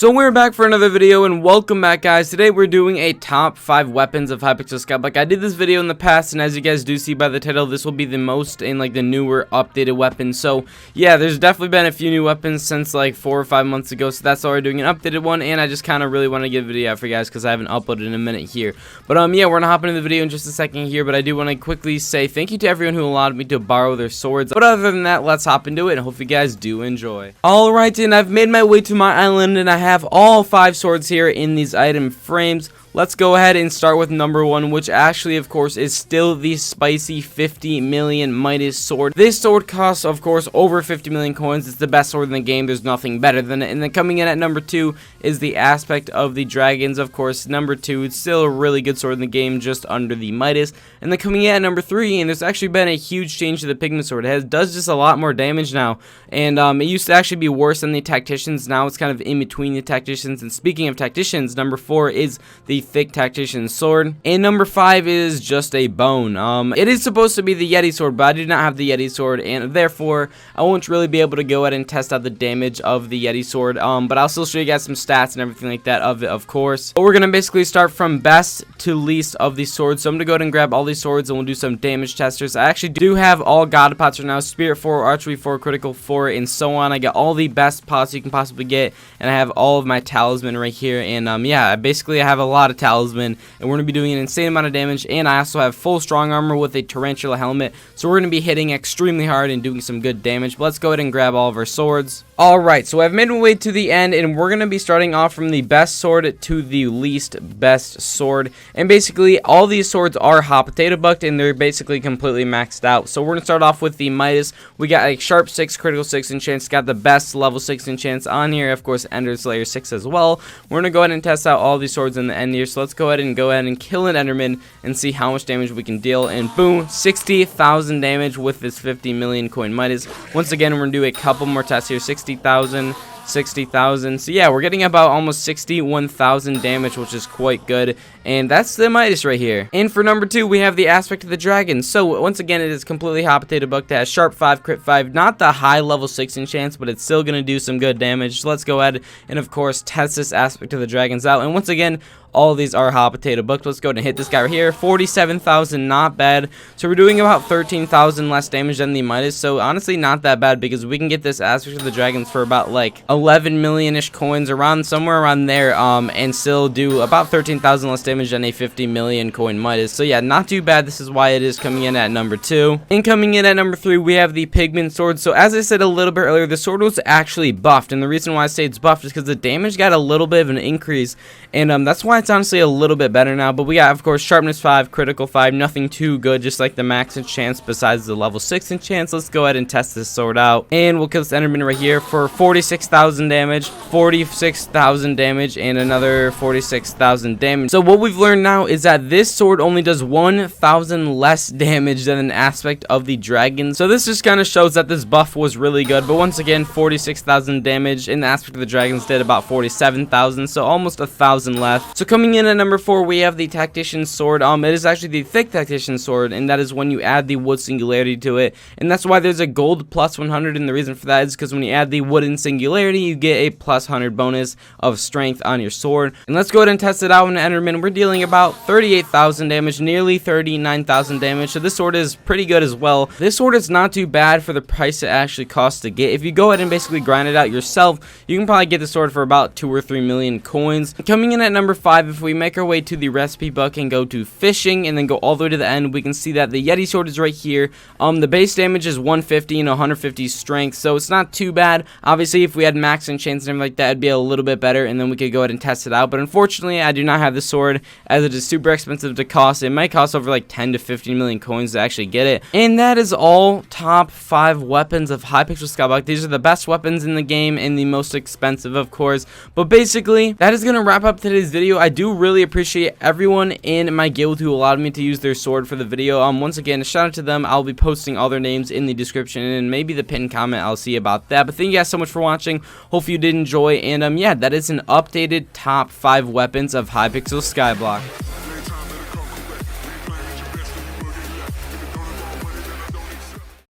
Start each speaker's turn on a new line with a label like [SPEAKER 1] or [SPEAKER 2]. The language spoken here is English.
[SPEAKER 1] So we're back for another video, and welcome back, guys. Today we're doing a top 5 weapons of Hypixel Skyblock. I did this video in the past, and as you guys do see by the title, this will be the most in like the newer updated weapons. So yeah, there's definitely been a few new weapons since like 4 or 5 months ago, so that's why we're doing an updated one. And I just kind of really want to get a video out for you guys because I haven't uploaded in a minute here. But yeah, we're gonna hop into the video in just a second here, but I do want to quickly say thank you to everyone who allowed me to borrow their swords. But other than that, let's hop into it, and hope you guys do enjoy. Alright, and I've made my way to my island, and I have all 5 swords here in these item frames. Let's go ahead and start with number 1, which actually, of course, is still the spicy 50 million Midas sword. This sword costs, of course, over 50 million coins. It's the best sword in the game. There's nothing better than it. And then coming in at number 2 is the aspect of the dragons. Of course, number 2, it's still a really good sword in the game, just under the Midas. And then coming in at number 3, and there's actually been a huge change to the pigment sword. It does just a lot more damage now. And it used to actually be worse than the tacticians. Now it's kind of in between the tacticians. And speaking of tacticians, number 4 is the thick tactician sword, and number 5 is just a bone. It is supposed to be the Yeti sword, but I do not have the Yeti sword, and therefore I won't really be able to go ahead and test out the damage of the Yeti sword. But I'll still show you guys some stats and everything like that of it, of course. But we're gonna basically start from best to least of these swords. So I'm gonna go ahead and grab all these swords, and we'll do some damage testers. I actually do have all god pots right now: Spirit 4, Archery 4, Critical 4, and so on. I got all the best pots you can possibly get, and I have all of my talisman right here. And yeah, basically I have a lot of talisman, and we're going to be doing an insane amount of damage. And I also have full strong armor with a tarantula helmet, so we're going to be hitting extremely hard and doing some good damage. But let's go ahead and grab all of our swords. Alright, so I've made my way to the end, and we're going to be starting off from the best sword to the least best sword. And basically all these swords are hot potato bucked, and they're basically completely maxed out. So we're going to start off with the Midas. We got a sharp 6, critical 6 enchants, got the best level 6 enchants on here, of course Ender Slayer 6 as well. We're going to go ahead and test out all these swords in the end here. So let's go ahead and kill an Enderman and see how much damage we can deal. And boom, 60,000 damage with this 50 million coin Midas. Once again, we're gonna do a couple more tests here. 60,000, 60,000. So yeah, we're getting about almost 61,000 damage, which is quite good. And that's the Midas right here. And for number 2, we have the aspect of the dragon. So once again, it is completely hot potato bucked. It has sharp 5, crit 5, not the high level 6 enchants, but it's still gonna do some good damage. So let's go ahead and of course test this aspect of the dragons out. And once again, all of these are hot potato bucked. Let's go ahead and hit this guy right here. 47,000, not bad. So we're doing about 13,000 less damage than the Midas. So honestly, not that bad, because we can get this aspect of the dragons for about like 11 million-ish coins, around somewhere around there, and still do about 13,000 less damage than a 50 million coin Midas. So yeah, not too bad. This is why it is coming in at number 2. And coming in at number 3, we have the pigment sword. So as I said a little bit earlier, the sword was actually buffed, and the reason why I say it's buffed is because the damage got a little bit of an increase, and that's why it's honestly a little bit better now. But we got, of course, sharpness 5, critical 5, nothing too good, just like the max enchants besides the level 6 enchants. Let's go ahead and test this sword out, and we'll kill this Enderman right here for 46,000 damage, 46,000 damage, and another 46,000 damage. So what we've learned now is that this sword only does 1,000 less damage than an aspect of the dragon. So this just kind of shows that this buff was really good. But once again, 46,000 damage, and the aspect of the dragons did about 47,000, so almost 1,000 left. So coming in at number 4, we have the tactician sword. It is actually the thick tactician sword, and that is when you add the wood singularity to it, and that's why there's a gold plus 100. And the reason for that is because when you add the wooden singularity, you get a plus 100 bonus of strength on your sword. And let's go ahead and test it out on Enderman. We're dealing about 38,000 damage, nearly 39,000 damage. So this sword is pretty good as well. This sword is not too bad for the price it actually costs to get. If you go ahead and basically grind it out yourself, you can probably get the sword for about 2 or 3 million coins. Coming in at number 5, if we make our way to the recipe book and go to fishing and then go all the way to the end, we can see that the Yeti sword is right here. The base damage is 150 and 150 strength, so it's not too bad. Obviously, if we had max enchants and everything like that, it'd be a little bit better, and then we could go ahead and test it out. But unfortunately, I do not have this sword, as it is super expensive to cost. It might cost over like 10 to 15 million coins to actually get it. And that is all top 5 weapons of Hypixel Skyblock. These are the best weapons in the game and the most expensive, of course. But basically, that is going to wrap up today's video. I do really appreciate everyone in my guild who allowed me to use their sword for the video. Once again, a shout out to them. I'll be posting all their names in the description, and maybe the pinned comment, I'll see about that. But thank you guys so much for watching. Hope you did enjoy, and yeah, that is an updated top 5 weapons of Hypixel Skyblock.